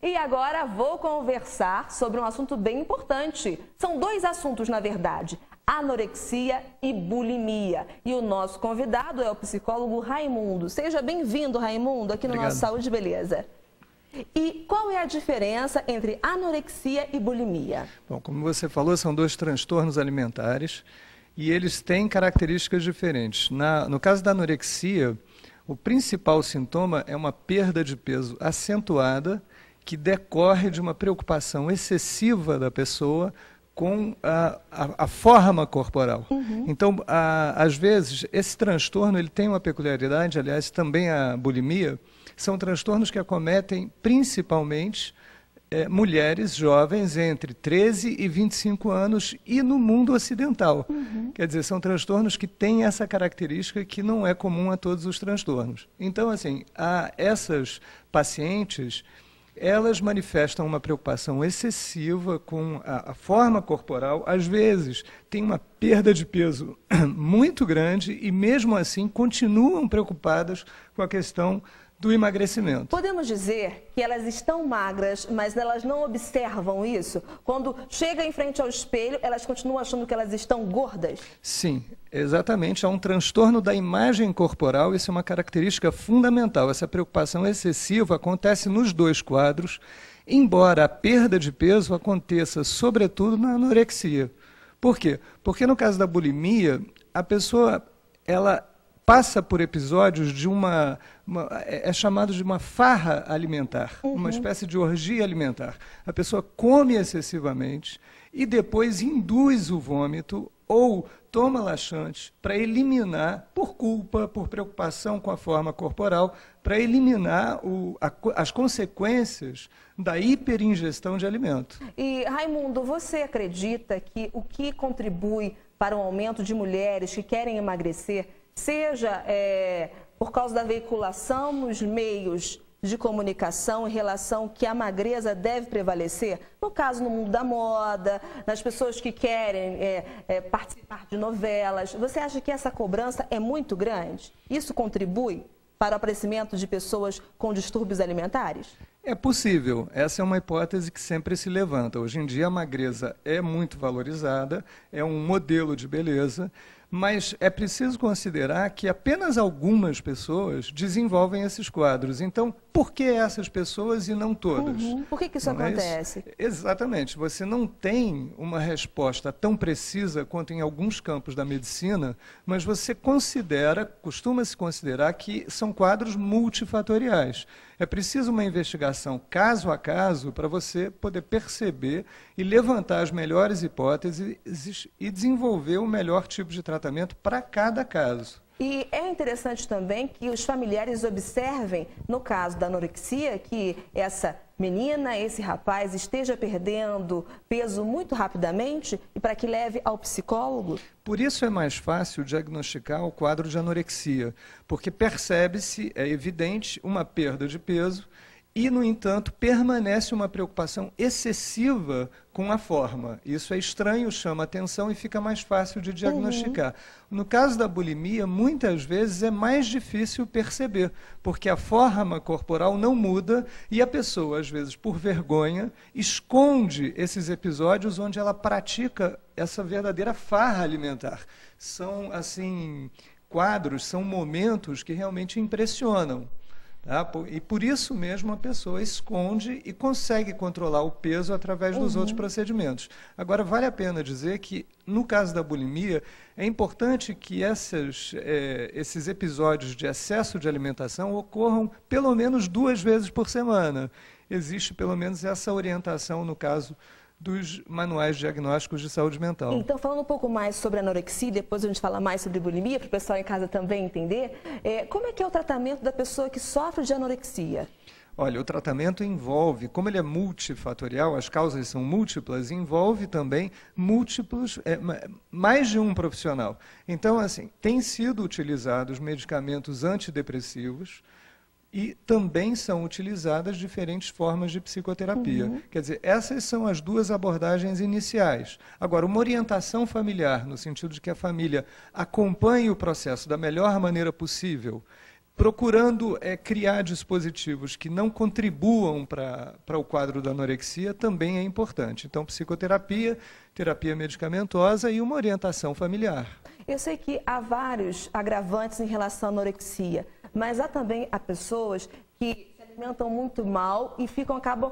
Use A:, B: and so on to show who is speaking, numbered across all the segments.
A: E agora vou conversar sobre um assunto bem importante. São dois assuntos, na verdade: anorexia e bulimia. E o nosso convidado é o psicólogo Raimundo. Seja bem-vindo, Raimundo, aqui no nosso Saúde e Beleza. E qual é a diferença entre anorexia e bulimia?
B: Bom, como você falou, são dois transtornos alimentares e eles têm características diferentes. No caso da anorexia, o principal sintoma é uma perda de peso acentuada que decorre de uma preocupação excessiva da pessoa com a forma corporal. Então, às vezes, esse transtorno ele tem uma peculiaridade, aliás, também a bulimia, são transtornos que acometem principalmente mulheres jovens entre 13 e 25 anos e no mundo ocidental. Quer dizer, são transtornos que têm essa característica que não é comum a todos os transtornos. Então, assim, essas pacientes, elas manifestam uma preocupação excessiva com a forma corporal, às vezes tem uma perda de peso muito grande e mesmo assim continuam preocupadas com a questão do emagrecimento.
A: Podemos dizer que elas estão magras, mas elas não observam isso? Quando chega em frente ao espelho, elas continuam achando que elas estão gordas?
B: Sim, exatamente. Há um transtorno da imagem corporal, isso é uma característica fundamental. Essa preocupação excessiva acontece nos dois quadros, embora a perda de peso aconteça sobretudo na anorexia. Por quê? Porque no caso da bulimia, a pessoa ela passa por episódios de é chamado de uma farra alimentar, uma espécie de orgia alimentar. A pessoa come excessivamente e depois induz o vômito ou toma laxante para eliminar, por culpa, por preocupação com a forma corporal, para eliminar as consequências da hiperingestão de alimento.
A: E, Raimundo, você acredita que o que contribui para o aumento de mulheres que querem emagrecer seja por causa da veiculação nos meios de comunicação em relação que a magreza deve prevalecer? No caso, no mundo da moda, nas pessoas que querem participar de novelas. Você acha que essa cobrança é muito grande? Isso contribui para o aparecimento de pessoas com distúrbios alimentares?
B: É possível. Essa é uma hipótese que sempre se levanta. Hoje em dia a magreza é muito valorizada, é um modelo de beleza, mas é preciso considerar que apenas algumas pessoas desenvolvem esses quadros. Então, por que essas pessoas e não todas?
A: Por que isso acontece?
B: Exatamente. Você não tem uma resposta tão precisa quanto em alguns campos da medicina, mas você costuma-se considerar que são quadros multifatoriais. É preciso uma investigação caso a caso para você poder perceber e levantar as melhores hipóteses e desenvolver o melhor tipo de tratamento para cada caso.
A: E é interessante também que os familiares observem, no caso da anorexia, que essa menina, esse rapaz esteja perdendo peso muito rapidamente e para que leve ao psicólogo?
B: Por isso é mais fácil diagnosticar o quadro de anorexia, porque percebe-se, é evidente, uma perda de peso e, no entanto, permanece uma preocupação excessiva com a forma. Isso é estranho, chama atenção e fica mais fácil de diagnosticar. No caso da bulimia, muitas vezes é mais difícil perceber, porque a forma corporal não muda e a pessoa, às vezes, por vergonha, esconde esses episódios onde ela pratica essa verdadeira farra alimentar. São, assim, quadros, são momentos que realmente impressionam. Tá? E por isso mesmo a pessoa esconde e consegue controlar o peso através dos outros procedimentos. Agora, vale a pena dizer que, no caso da bulimia, é importante que esses episódios de excesso de alimentação ocorram pelo menos 2 vezes por semana. Existe pelo menos essa orientação no caso dos manuais diagnósticos de saúde mental.
A: Então, falando um pouco mais sobre anorexia, depois a gente fala mais sobre bulimia, para o pessoal em casa também entender, como é que é o tratamento da pessoa que sofre de anorexia?
B: Olha, o tratamento envolve, como ele é multifatorial, as causas são múltiplas, envolve também mais de um profissional. Então, assim, têm sido utilizados medicamentos antidepressivos, e também são utilizadas diferentes formas de psicoterapia. Quer dizer, essas são as duas abordagens iniciais. Agora, uma orientação familiar, no sentido de que a família acompanhe o processo da melhor maneira possível, procurando criar dispositivos que não contribuam para o quadro da anorexia também é importante. Então, psicoterapia, terapia medicamentosa e uma orientação familiar.
A: Eu sei que há vários agravantes em relação à anorexia, mas há pessoas que se alimentam muito mal e acabam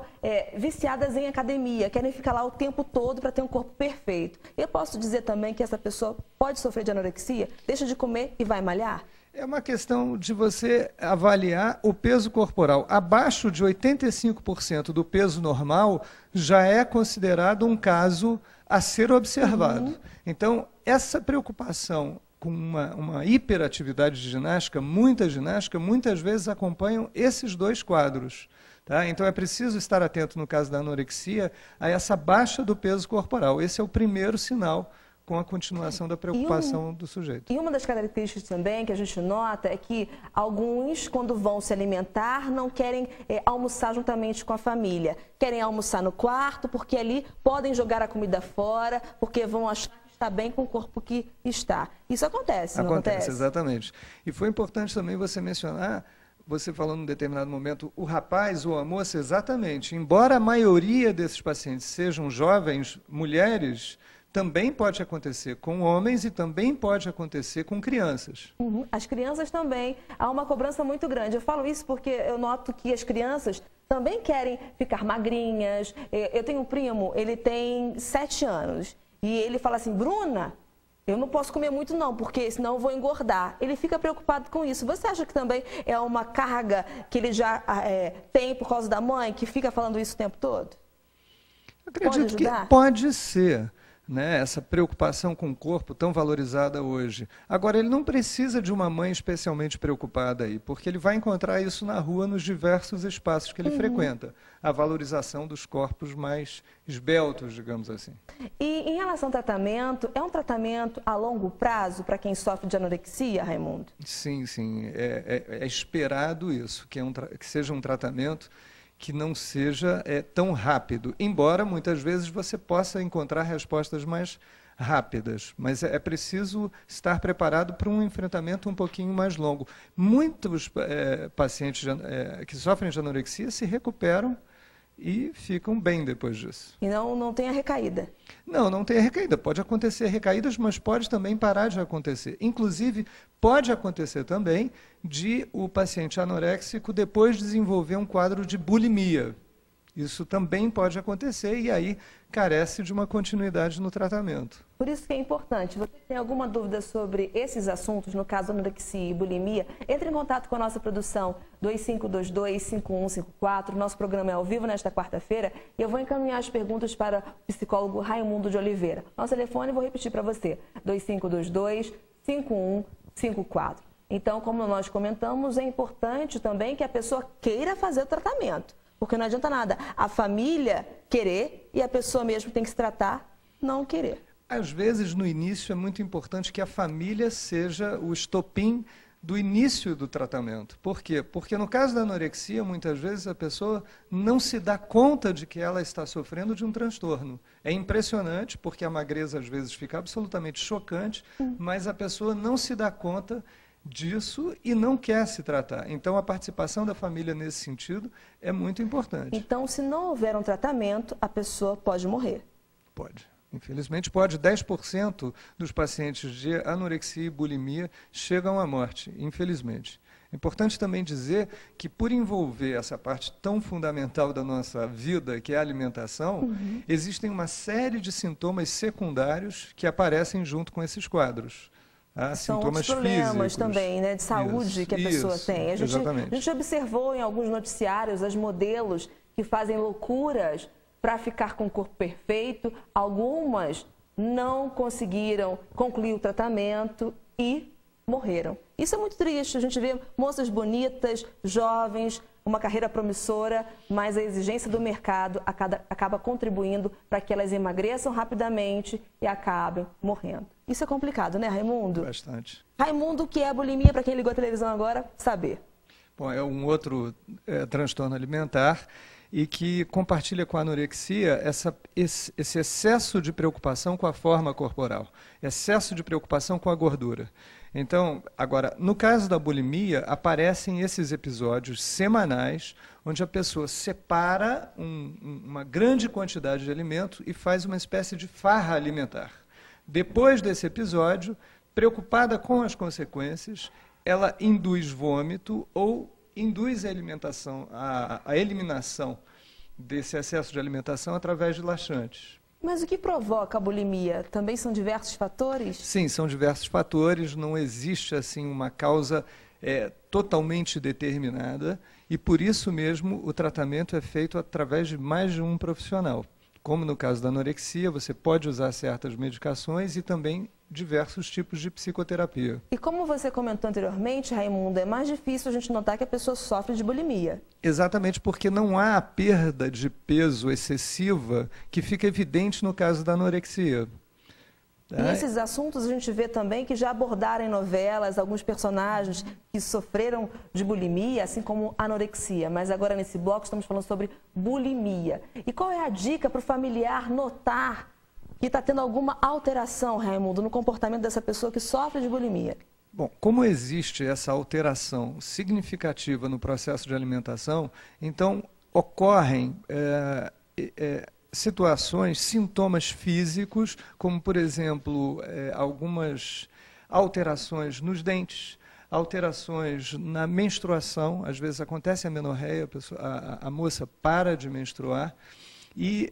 A: viciadas em academia, querem ficar lá o tempo todo para ter um corpo perfeito. Eu posso dizer também que essa pessoa pode sofrer de anorexia, deixa de comer e vai malhar?
B: É uma questão de você avaliar o peso corporal. Abaixo de 85% do peso normal já é considerado um caso a ser observado. Então, essa preocupação com uma hiperatividade de ginástica, muitas vezes acompanham esses dois quadros. Tá? Então, é preciso estar atento, no caso da anorexia, a essa baixa do peso corporal. Esse é o primeiro sinal com a continuação da preocupação do sujeito.
A: E uma das características também que a gente nota é que alguns, quando vão se alimentar, não querem almoçar juntamente com a família. Querem almoçar no quarto, porque ali podem jogar a comida fora, porque vão achar que está bem com o corpo que está. Isso acontece, não acontece?
B: Acontece, exatamente. E foi importante também você mencionar, você falou num determinado momento, o rapaz ou a moça, exatamente. Embora a maioria desses pacientes sejam jovens mulheres, também pode acontecer com homens e também pode acontecer com crianças.
A: As crianças também. Há uma cobrança muito grande. Eu falo isso porque eu noto que as crianças também querem ficar magrinhas. Eu tenho um primo, ele tem 7 anos. E ele fala assim, Bruna, eu não posso comer muito não, porque senão eu vou engordar. Ele fica preocupado com isso. Você acha que também é uma carga que ele já tem por causa da mãe, que fica falando isso o tempo todo?
B: Acredito que pode ser. Né, essa preocupação com o corpo tão valorizada hoje. Agora, ele não precisa de uma mãe especialmente preocupada aí, porque ele vai encontrar isso na rua, nos diversos espaços que ele frequenta. A valorização dos corpos mais esbeltos, digamos assim.
A: E em relação ao tratamento, é um tratamento a longo prazo para quem sofre de anorexia, Raimundo?
B: Sim, sim. É esperado isso, que seja um tratamento que não seja tão rápido, embora muitas vezes você possa encontrar respostas mais rápidas, mas é preciso estar preparado para um enfrentamento um pouquinho mais longo. Muitos pacientes que sofrem de anorexia se recuperam e ficam bem depois disso.
A: E não tem a recaída?
B: Não tem a recaída. Pode acontecer recaídas, mas pode também parar de acontecer. Inclusive, pode acontecer também de o paciente anoréxico depois desenvolver um quadro de bulimia. Isso também pode acontecer e aí carece de uma continuidade no tratamento.
A: Por isso que é importante. Você tem alguma dúvida sobre esses assuntos, no caso anorexia e bulimia? Entre em contato com a nossa produção 2522-5154. Nosso programa é ao vivo nesta quarta-feira e eu vou encaminhar as perguntas para o psicólogo Raimundo de Oliveira. Nosso telefone, vou repetir para você, 2522-5154. Então, como nós comentamos, é importante também que a pessoa queira fazer o tratamento. Porque não adianta nada a família querer e a pessoa mesmo tem que se tratar não querer.
B: Às vezes, no início, é muito importante que a família seja o estopim do início do tratamento. Por quê? Porque no caso da anorexia, muitas vezes a pessoa não se dá conta de que ela está sofrendo de um transtorno. É impressionante, porque a magreza às vezes fica absolutamente chocante, mas a pessoa não se dá conta disso e não quer se tratar. Então, a participação da família nesse sentido é muito importante.
A: Então, se não houver um tratamento, a pessoa pode morrer?
B: Pode. Infelizmente, pode. 10% dos pacientes de anorexia e bulimia chegam à morte, infelizmente. É importante também dizer que, por envolver essa parte tão fundamental da nossa vida, que é a alimentação, existem uma série de sintomas secundários que aparecem junto com esses quadros.
A: São outros problemas
B: físicos
A: também, né, de saúde que a pessoa tem. A gente observou em alguns noticiários as modelos que fazem loucuras para ficar com o corpo perfeito. Algumas não conseguiram concluir o tratamento e morreram. Isso é muito triste. A gente vê moças bonitas, jovens, uma carreira promissora, mas a exigência do mercado acaba contribuindo para que elas emagreçam rapidamente e acabem morrendo. Isso é complicado, né, Raimundo?
B: Bastante.
A: Raimundo, o que é a bulimia, para quem ligou a televisão agora, saber.
B: Bom, é um outro transtorno alimentar e que compartilha com a anorexia esse excesso de preocupação com a forma corporal, excesso de preocupação com a gordura. Então, agora, no caso da bulimia, aparecem esses episódios semanais, onde a pessoa separa uma grande quantidade de alimento e faz uma espécie de farra alimentar. Depois desse episódio, preocupada com as consequências, ela induz vômito ou induz a eliminação desse excesso de alimentação através de laxantes.
A: Mas o que provoca a bulimia? Também são diversos fatores?
B: Sim, são diversos fatores, não existe assim uma causa totalmente determinada e por isso mesmo o tratamento é feito através de mais de um profissional. Como no caso da anorexia, você pode usar certas medicações e também diversos tipos de psicoterapia.
A: E como você comentou anteriormente, Raimundo, é mais difícil a gente notar que a pessoa sofre de bulimia.
B: Exatamente porque não há a perda de peso excessiva que fica evidente no caso da anorexia.
A: E esses assuntos a gente vê também que já abordaram em novelas alguns personagens que sofreram de bulimia, assim como anorexia. Mas agora nesse bloco estamos falando sobre bulimia. E qual é a dica para o familiar notar que está tendo alguma alteração, Raimundo, no comportamento dessa pessoa que sofre de bulimia?
B: Bom, como existe essa alteração significativa no processo de alimentação, então ocorrem situações, sintomas físicos, como, por exemplo, algumas alterações nos dentes, alterações na menstruação, às vezes acontece a menorreia, a moça para de menstruar, e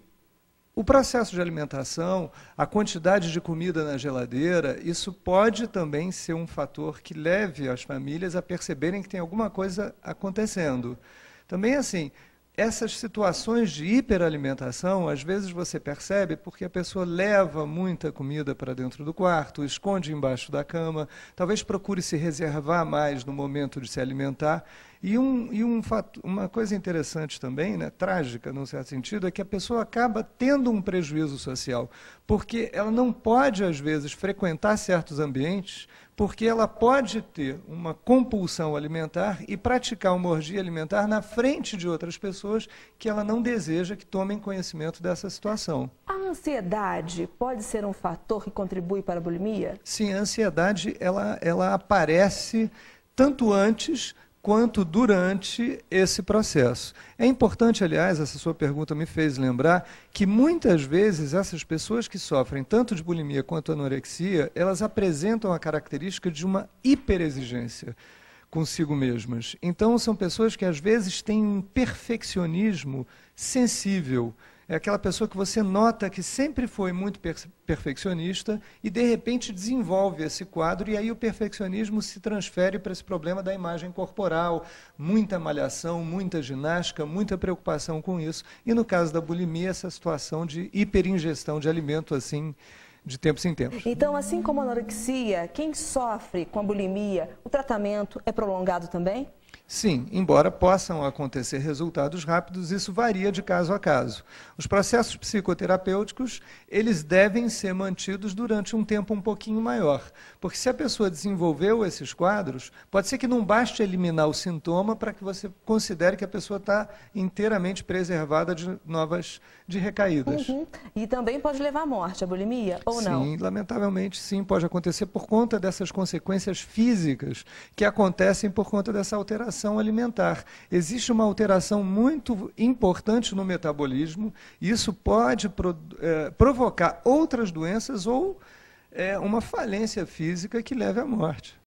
B: o processo de alimentação, a quantidade de comida na geladeira, isso pode também ser um fator que leve as famílias a perceberem que tem alguma coisa acontecendo. Também, assim, essas situações de hiperalimentação, às vezes você percebe porque a pessoa leva muita comida para dentro do quarto, esconde embaixo da cama, talvez procure se reservar mais no momento de se alimentar. E uma coisa interessante também, né, trágica num certo sentido, é que a pessoa acaba tendo um prejuízo social, porque ela não pode, às vezes, frequentar certos ambientes, porque ela pode ter uma compulsão alimentar e praticar uma orgia alimentar na frente de outras pessoas que ela não deseja que tomem conhecimento dessa situação.
A: A ansiedade pode ser um fator que contribui para a bulimia?
B: Sim, a ansiedade ela aparece tanto antes quanto durante esse processo. É importante, aliás, essa sua pergunta me fez lembrar que muitas vezes essas pessoas que sofrem tanto de bulimia quanto anorexia, elas apresentam a característica de uma hiperexigência consigo mesmas. Então, são pessoas que às vezes têm um perfeccionismo sensível. É aquela pessoa que você nota que sempre foi muito perfeccionista e, de repente, desenvolve esse quadro e aí o perfeccionismo se transfere para esse problema da imagem corporal, muita malhação, muita ginástica, muita preocupação com isso. E, no caso da bulimia, essa situação de hiperingestão de alimento, assim, de tempos em tempos.
A: Então, assim como a anorexia, quem sofre com a bulimia, o tratamento é prolongado também?
B: Sim, embora possam acontecer resultados rápidos, isso varia de caso a caso. Os processos psicoterapêuticos, eles devem ser mantidos durante um tempo um pouquinho maior, porque se a pessoa desenvolveu esses quadros, pode ser que não baste eliminar o sintoma para que você considere que a pessoa está inteiramente preservada de recaídas.
A: Uhum. E também pode levar à morte a bulimia, ou não?
B: Sim, lamentavelmente sim, pode acontecer por conta dessas consequências físicas que acontecem por conta dessa alteração alimentar. Existe uma alteração muito importante no metabolismo e isso pode provocar outras doenças ou uma falência física que leve à morte.